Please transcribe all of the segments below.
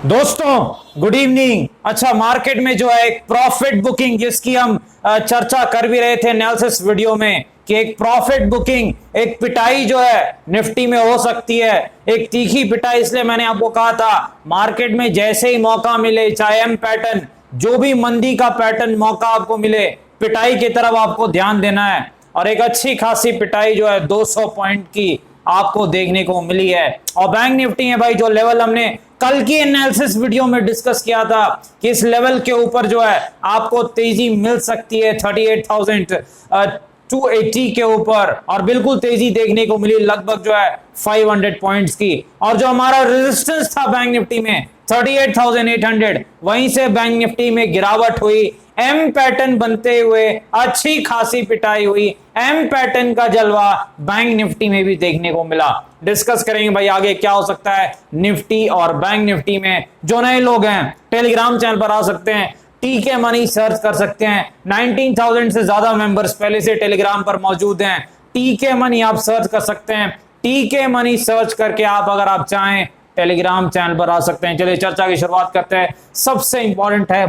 दोस्तों good evening. अच्छा, market में जो है एक प्रॉफिट बुकिंग जिसकी हम चर्चा कर भी रहे थे एनालिसिस वीडियो में कि एक प्रॉफिट बुकिंग, एक पिटाई जो है निफ्टी में हो सकती है, एक तीखी पिटाई। इसलिए मैंने आपको कहा था मार्केट में जैसे ही मौका मिले, चाहे एम पैटर्न, जो भी मंदी का पैटर्न मौका आपको मिले, पिटाई की तरफ आपको ध्यान देना है। और एक अच्छी खासी पिटाई जो है 200 पॉइंट की आपको देखने को मिली है। और बैंक निफ्टी है भाई, जो लेवल हमने कल की एनालिसिस वीडियो में डिस्कस किया था कि इस लेवल के ऊपर जो है आपको तेजी मिल सकती है 38,280 के ऊपर, और बिल्कुल तेजी देखने को मिली लगभग जो है 500 पॉइंट्स की। और जो हमारा रेजिस्टेंस था बैंक निफ्टी में 38,800, वहीं से बैंक निफ्टी में गिरावट हुई, एम पैटर्न बनते हुए अच्छी खासी पिटाई हुई। एम पैटर्न का जलवा बैंक निफ्टी में भी देखने को मिला। डिस्कस करेंगे भाई आगे क्या हो सकता है निफ्टी और बैंक निफ्टी में। जो नए लोग हैं टेलीग्राम चैनल पर आ सकते हैं, टीके मनी सर्च कर सकते हैं। 19,000 से ज्यादा मेंबर्स पहले से टेलीग्राम पर मौजूद हैं। टीके मनी आप सर्च कर सकते हैं। टीके मनी सर्च करके आप अगर आप चाहें टेलीग्राम चैनल पर आ सकते हैं। चलिए चर्चा की शुरुआत करते हैं। सबसे इंपॉर्टेंट है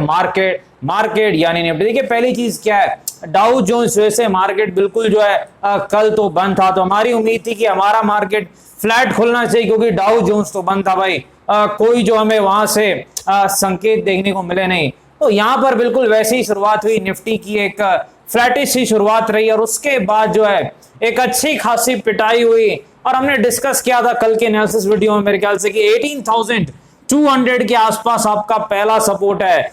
मार्केट यानी निफ्टी। देखिए पहली चीज क्या है, डाउ जोन्स वैसे मार्केट बिल्कुल जो है कल तो बंद था, तो हमारी उम्मीद थी कि हमारा मार्केट फ्लैट खुलना चाहिए क्योंकि डाउ जोन्स तो बंद था भाई। कोई जो हमें वहां से संकेत देखने को मिले नहीं, तो यहां पर बिल्कुल वैसी ही शुरुआत हुई। निफ्टी की एक फ्लैटिश सी शुरुआत रही और उसके बाद जो है एक अच्छी खासी पिटाई हुई। और हमने डिस्कस किया था कल के एनालिसिस वीडियो में मेरे ख्याल से कि 18,200 के आसपास आपका पहला सपोर्ट है।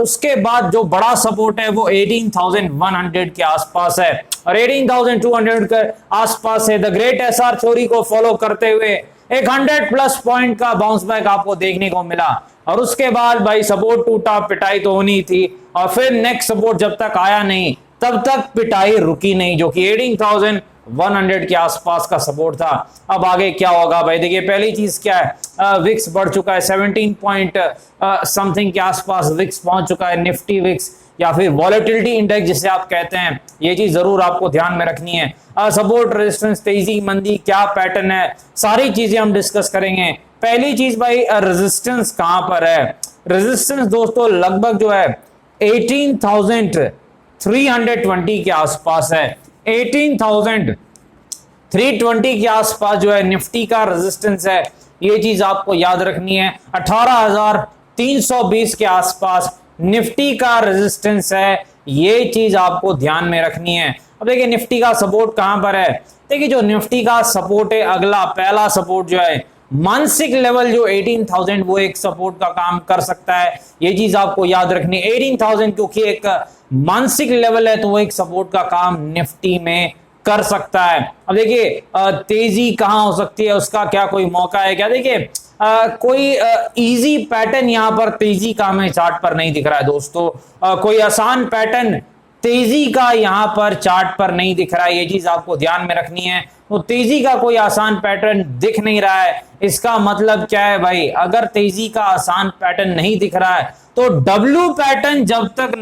उसके बाद जो बड़ा सपोर्ट है वो 18,100 के आसपास है, और 18,200 के आसपास है द ग्रेट एसआर थ्योरी को फॉलो करते हुए एक 100+ पॉइंट का बाउंस बैक आपको देखने को मिला। और उसके बाद भाई सपोर्ट टूटा, पिटाई तो होनी थी, और फिर नेक्स्ट सपोर्ट जब तक आया नहीं तब तक पिटाई रुकी नहीं, जो कि 18,100 के आसपास का सपोर्ट था। अब आगे क्या होगा भाई, देखिए पहली चीज क्या है, विक्स बढ़ चुका है 17 पॉइंट समथिंग के आसपास विक्स पहुंच चुका है। निफ्टी विक्स या फिर वॉलेटिलिटी इंडेक्स जिसे आप कहते हैं, ये चीज जरूर आपको ध्यान में रखनी है। सपोर्ट, रेजिस्टेंस, तेजी, मंदी, क्या पैटर्न है, सारी चीजें हम डिस्कस करेंगे। पहली चीज भाई, रेजिस्टेंस कहां पर है। रेजिस्टेंस दोस्तों लगभग जो है 18,320 के आसपास है। 18,320 के आसपास जो है निफ्टी का रेजिस्टेंस है, ये चीज आपको याद रखनी है। 18,320 के आसपास निफ्टी का रेजिस्टेंस है, ये चीज आपको ध्यान में रखनी है। अब देखिए निफ्टी का सपोर्ट कहां पर है। देखिए जो निफ्टी का सपोर्ट है, अगला पहला सपोर्ट जो है मानसिक लेवल जो 18,000, वो एक सपोर्ट का काम कर सकता है, ये चीज आपको याद रखनी है। 18,000 क्योंकि एक मानसिक लेवल है तो वो एक सपोर्ट का काम निफ्टी में कर सकता है। अब देखिए तेजी कहां हो सकती है, उसका क्या कोई मौका है क्या। देखिए कोई इजी पैटर्न यहां पर तेजी का हमें चार्ट पर नहीं दिख रहा है दोस्तों। कोई आसान पैटर्न तेजी का यहां पर चार्ट पर नहीं दिख रहा है, ये चीज आपको ध्यान में रखनी है। तो तेजी का कोई आसान पैटर्न दिख नहीं रहा है, इसका मतलब क्या है भाई, अगर तेजी का आसान पैटर्न नहीं दिख रहा है तो डब्ल्यू पैटर्न जब तक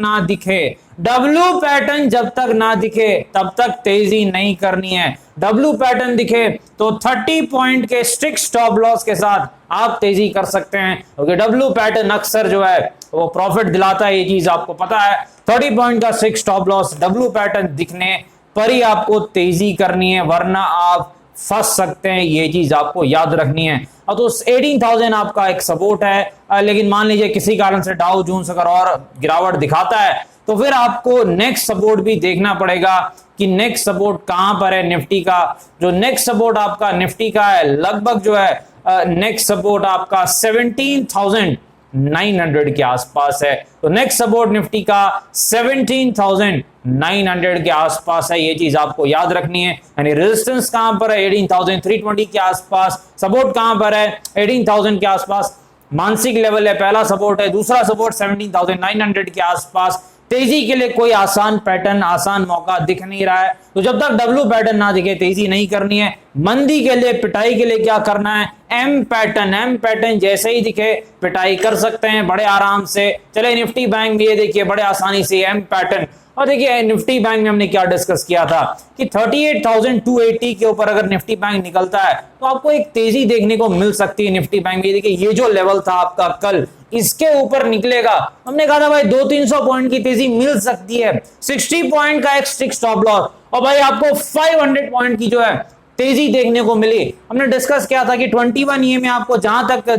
ना दिखे, तब तक तेजी नहीं करनी है। डब्ल्यू पैटर्न दिखे तो 30 पॉइंट के स्ट्रिक्ट स्टॉप लॉस के साथ आप तेजी कर सकते हैं, क्योंकि डब्ल्यू पैटर्न अक्सर जो है वो प्रॉफिट दिलाता है, ये चीज आपको पता है। 30 पॉइंट का strict stop loss, W pattern दिखने पर ही आपको तेजी करनी है, वरना आप फंस सकते हैं, ये चीज आपको याद रखनी है। और तो 18,000 आपका एक सपोर्ट है, लेकिन मान लीजिए किसी कारण से डाउ जोन्स अगर और गिरावट दिखाता है तो फिर आपको नेक्स्ट सपोर्ट भी देखना पड़ेगा कि नेक्स्ट सपोर्ट कहां पर है निफ्टी का। जो नेक्स्ट सपोर्ट आपका निफ्टी का है लगभग जो है नेक्स्ट सपोर्ट आपका 17,900 के आसपास है। तो नेक्स्ट सपोर्ट निफ्टी का 17,900 के आसपास है, ये चीज आपको याद रखनी है। यानी रेजिस्टेंस कहां पर है 18,320 के आसपास, सपोर्ट कहां पर है 18,000 के आसपास, मानसिक लेवल है पहला सपोर्ट है, दूसरा सपोर्ट 17,900 के आसपास। तेजी के लिए कोई आसान पैटर्न, आसान मौका दिख नहीं रहा है, तो जब तक डब्ल्यू पैटर्न ना दिखे तेजी नहीं करनी है। मंदी के लिए, पिटाई के लिए क्या करना है, एम पैटर्न जैसे ही दिखे पिटाई कर सकते हैं बड़े आराम से। चले निफ्टी बैंक में ये देखिए बड़े आसानी से एम पैटर्न। और देखिए निफ्टी बैंक में हमने क्या डिस्कस किया था कि 38,280 के ऊपर अगर निफ्टी बैंक निकलता है तो आपको एक तेजी देखने को मिल सकती है निफ्टी बैंक में। देखिए ये जो लेवल था आपका कल, इसके ऊपर निकलेगा, हमने कहा था भाई 200-300 पॉइंट की तेजी मिल सकती है, 60 पॉइंट का एक स्ट्रिक्ट स्टॉप लॉस, और भाई आपको 500 पॉइंट की जो है तेजी देखने को मिली। हमने डिस्कस किया था कि 21 ये में आपको जहां तक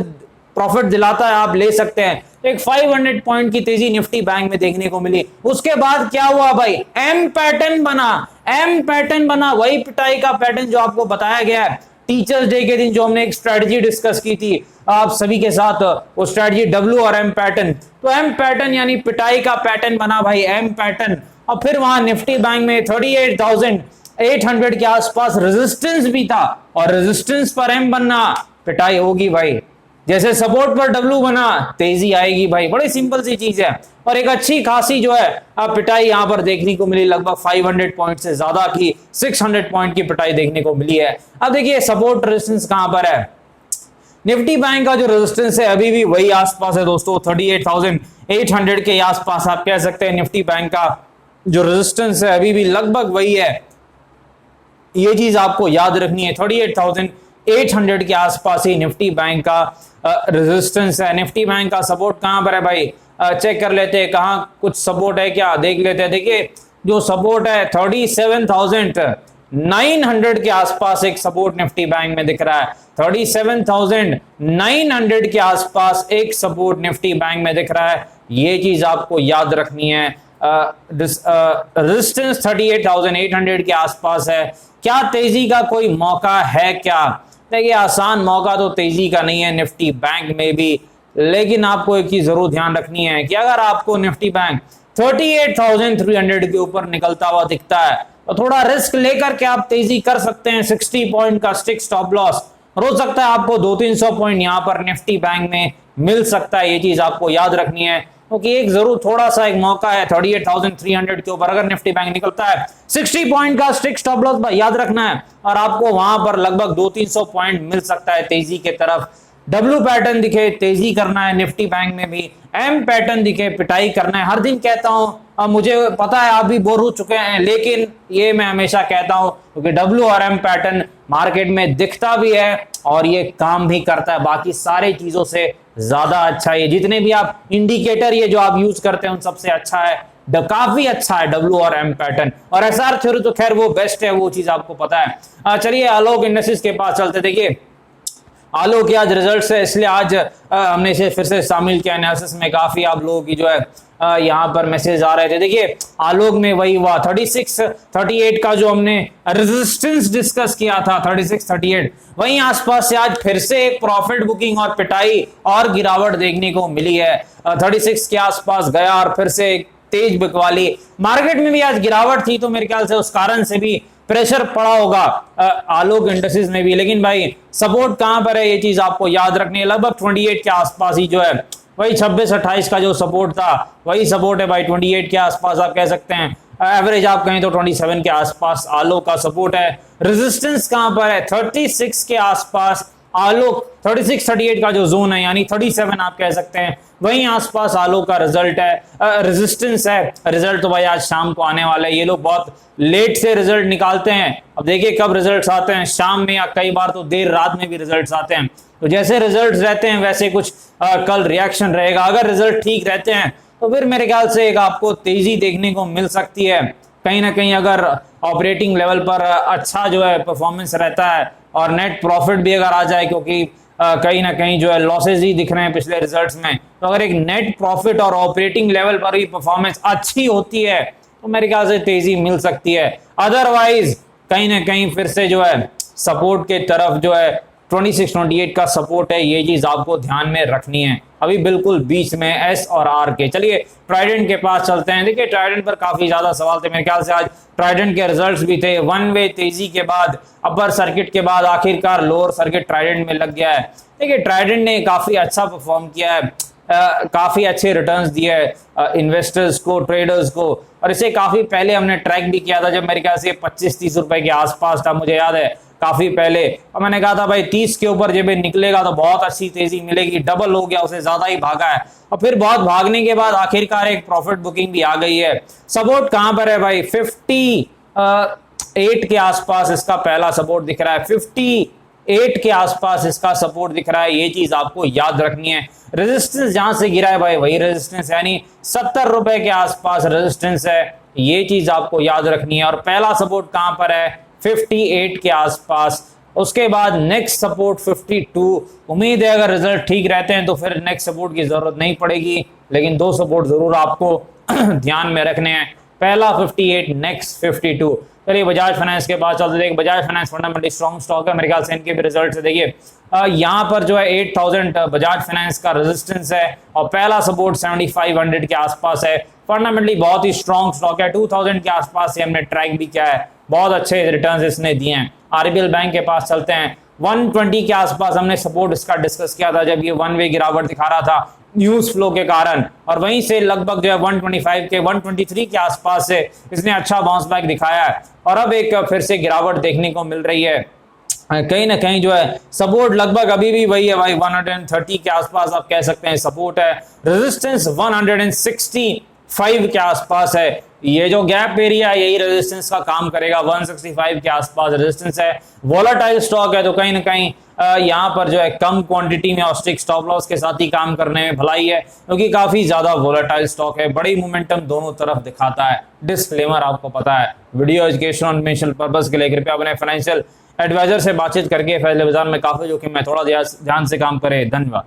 प्रॉफिट दिलाता है आप ले सकते हैं। एक 500 पॉइंट की तेजी निफ्टी बैंक में देखने को मिली। उसके बाद क्या हुआ भाई, एम पैटर्न बना, वही पिटाई का पैटर्न जो आपको बताया गया है टीचर्स डे के दिन, जो हमने एक स्ट्रेटजी डिस्कस की थी आप सभी के साथ, वो स्ट्रेटजी डब्ल्यू और एम पैटर्न। तो एम पैटर्न यानी पिटाई का पैटर्न बना भाई, एम पैटर्न। और फिर वहां निफ्टी बैंक में 38,800 के आसपास रेजिस्टेंस भी था, और रेजिस्टेंस पर एम बनना पिटाई होगी भाई, जैसे सपोर्ट पर डब्ल्यू बना तेजी आएगी भाई। बड़ी सिंपल सी चीज है। और एक अच्छी खासी जो है अब पिटाई यहां पर देखने को मिली, लगभग 500 पॉइंट से ज्यादा की 600 पॉइंट की पिटाई देखने को मिली है। अब देखिए सपोर्ट रेजिस्टेंस कहां पर है, निफ्टी बैंक का जो रेजिस्टेंस है अभी भी वही आसपास है दोस्तों, 38,800 के आसपास आप कह सकते हैं। निफ्टी बैंक का जो रेजिस्टेंस है अभी भी लगभग वही है, ये चीज आपको याद रखनी है। 38,800 के आसपास ही निफ्टी बैंक का रेजिस्टेंस है। निफ्टी बैंक का सपोर्ट कहां पर है भाई, चेक कर लेते हैं कहां कुछ सपोर्ट है क्या, देख लेते हैं। देखिए जो सपोर्ट है 37,900 के आसपास एक सपोर्ट निफ्टी बैंक में दिख रहा है, 37,900 के आसपास एक सपोर्ट निफ्टी बैंक में दिख रहा है। ये चीज आपको याद रखनी है। रेजिस्टेंस 38,800 के आसपास है। क्या तेजी का कोई मौका है क्या, देखिए आसान मौका तो तेजी का नहीं है निफ्टी बैंक में भी, लेकिन आपको एक चीज जरूर ध्यान रखनी है कि अगर आपको निफ्टी बैंक 38,300 के ऊपर निकलता हुआ दिखता है तो थोड़ा रिस्क लेकर के आप तेजी कर सकते हैं। 60 पॉइंट का स्टिक स्टॉप लॉस हो सकता है आपको 200-300 पॉइंट यहां पर निफ्टी बैंक में मिल सकता है। ये चीज आपको याद रखनी है, क्योंकि एक जरूर थोड़ा सा एक मौका है 38,300 के ऊपर अगर निफ्टी बैंक निकलता है, 60 पॉइंट का स्ट्रिक्ट स्टॉप लॉस याद रखना है, और आपको वहां पर लगभग 200-300 पॉइंट मिल सकता है तेजी के तरफ। डब्ल्यू पैटर्न दिखे तेजी करना है निफ्टी बैंक में भी, एम पैटर्न दिखे पिटाई करना है। हर दिन कहता हूं, अब मुझे पता है आप भी बोर हो चुके हैं, लेकिन ये मैं हमेशा कहता हूं क्योंकि डब्ल्यू और एम पैटर्न मार्केट में दिखता भी है और ये काम भी करता है, बाकी सारे चीजों से ज्यादा अच्छा है। जितने भी आप इंडिकेटर ये जो आप यूज करते हैं उन सबसे अच्छा है, काफी अच्छा है डब्ल्यू और एम पैटर्न। और एसआर थ्योरी तो खैर वो बेस्ट है, वो चीज आपको पता है। चलिए आलोक इंडस्ट्रीज के पास चलते। देखिए आलोक के आज रिजल्ट्स है, इसलिए आज हमने इसे फिर से शामिल किया एनालिसिस में। काफी आप लोगों की जो है यहाँ पर मैसेज आ रहे थे। देखिए आलोक में वही हुआ 36-38 का जो हमने रेजिस्टेंस डिस्कस किया था, 36-38 वहीं आसपास से आज फिर से एक प्रॉफिट बुकिंग और पिटाई और गिरावट देखने को मिली है। 36 के आसपास गया और फिर से एक तेज बिकवाली। मार्केट में भी आज गिरावट थी, तो मेरे ख्याल से उस कारण से भी प्रेशर पड़ा होगा आलोक इंडस्ट्रीज में भी। लेकिन भाई सपोर्ट कहां पर है ये चीज आपको याद रखनी है, लगभग 28 के आसपास ही जो है, वही 26-28 का जो सपोर्ट था वही सपोर्ट है भाई, 28 के आसपास आप कह सकते हैं। एवरेज आप कहें तो 27 के आसपास आलोक का सपोर्ट है। रेजिस्टेंस कहां पर है, 36 के आसपास आलोक, 36-38 का जो जोन है यानी 37 आप कह सकते हैं, वहीं आसपास आलोक का रिजल्ट है, रेजिस्टेंस है। रिजल्ट तो भाई आज शाम को आने वाला है, ये लोग बहुत लेट से रिजल्ट निकालते हैं। अब देखिए कब रिजल्ट्स आते हैं, शाम में या कई बार तो देर रात में भी रिजल्ट्स आते हैं। तो जैसे रिजल्ट्स रहते हैं वैसे कुछ कल रिएक्शन रहेगा। अगर रिजल्ट ठीक रहते हैं तो फिर मेरे ख्याल से एक आपको तेजी देखने को मिल सकती है। कहीं ना कहीं अगर ऑपरेटिंग लेवल पर अच्छा जो है परफॉर्मेंस रहता है और नेट प्रॉफिट भी अगर आ जाए, क्योंकि कहीं ना कहीं जो है लॉसेज ही दिख रहे हैं पिछले रिजल्ट्स में, तो अगर एक नेट प्रॉफिट और ऑपरेटिंग लेवल पर भी परफॉर्मेंस अच्छी होती है तो मेरे ख्याल से तेजी मिल सकती है। अदरवाइज कहीं ना कहीं फिर से जो है सपोर्ट के तरफ जो है 26-28 का सपोर्ट है, ये चीज आपको ध्यान में रखनी है। अभी बिल्कुल बीच में एस और आर के। चलिए ट्राइडेंट के पास चलते हैं। देखिए ट्राइडेंट पर काफी ज्यादा सवाल थे, मेरे ख्याल से आज ट्राइडेंट के रिजल्ट्स भी थे। वन वे तेजी के बाद अपर सर्किट के बाद आखिरकार लोअर सर्किट ट्राइडेंट में लग गया है। देखिए ट्राइडेंट ने काफी अच्छा परफॉर्म किया है, काफी अच्छे रिटर्न्स दिए है इन्वेस्टर्स को, ट्रेडर्स को, और इसे काफी पहले हमने ट्रैक भी किया था जब मेरे ख्याल से 25-30 रुपए के आसपास था। मुझे याद है काफी पहले, और मैंने कहा था भाई 30 के ऊपर जब निकलेगा तो बहुत अच्छी तेजी मिलेगी, डबल हो गया, उसे ज्यादा ही भागा है और फिर बहुत भागने के बाद आखिरकार एक प्रॉफिट बुकिंग भी आ गई है। सपोर्ट कहां पर है भाई, 58 के आसपास इसका पहला सपोर्ट दिख रहा है, 58 के आसपास इसका सपोर्ट दिख रहा है, ये चीज आपको याद रखनी है। रेजिस्टेंस जहां से गिरा है भाई वही रेजिस्टेंस, यानी 70 रुपए के आसपास रेजिस्टेंस है, ये चीज आपको याद रखनी है। और पहला सपोर्ट कहां पर है, 58 के आसपास। उसके बाद नेक्स्ट सपोर्ट 52। उम्मीद है अगर रिजल्ट ठीक रहते हैं तो फिर नेक्स्ट सपोर्ट की जरूरत नहीं पड़ेगी, लेकिन दो सपोर्ट जरूर आपको ध्यान में रखने हैं, पहला 58, नेक्स्ट 52। चलिए बजाज फाइनेंस के पास चलते देखिए, Bajaj finance fundamentally strong stock है, मेरे ख्याल से इनके भी रिजल्ट से देखिए यहाँ पर जो है 8000 बजाज फाइनेंस का रेजिस्टेंस है और पहला सपोर्ट 7500 के आसपास है। फंडामेंटली बहुत ही स्ट्रॉन्ग स्टॉक है, 2000 के आसपास से हमने ट्रैक भी किया है, बहुत अच्छे रिटर्न्स इसने दिए हैं। आरबीएल बैंक के पास चलते हैं, 120 के आसपास हमने सपोर्ट इसका डिस्कस किया था जब ये वन वे गिरावट दिखा रहा था न्यूज फ्लो के कारण, और वहीं से लगभग जो है 125 के 123 के आसपास से इसने अच्छा बाउंस बैक दिखाया है और अब एक फिर से गिरावट देखने को मिल रही है। कहीं ना कहीं जो है सपोर्ट लगभग अभी भी वही है भाई, 130 के आसपास आप कह सकते हैं सपोर्ट है, रेजिस्टेंस 165 के आसपास है। ये जो गैप एरिया यही रेजिस्टेंस का काम करेगा, 165 के आसपास रेजिस्टेंस है। वोलेटाइल स्टॉक है तो कहीं ना कहीं यहाँ पर जो है कम क्वांटिटी में और स्ट्रिक्ट स्टॉप लॉस के साथ ही काम करने में भलाई है, क्योंकि काफी ज्यादा वोलेटाइल स्टॉक है, बड़ी मोमेंटम दोनों तरफ दिखाता है। डिस्क्लेमर आपको पता है, वीडियो एजुकेशन और इन्फॉर्मेशनल पर्पस के लिए कृपया अपने फाइनेंशियल एडवाइजर से बातचीत करके फैसले बाजार में काफी जोखिम में थोड़ा ध्यान से काम करें। धन्यवाद।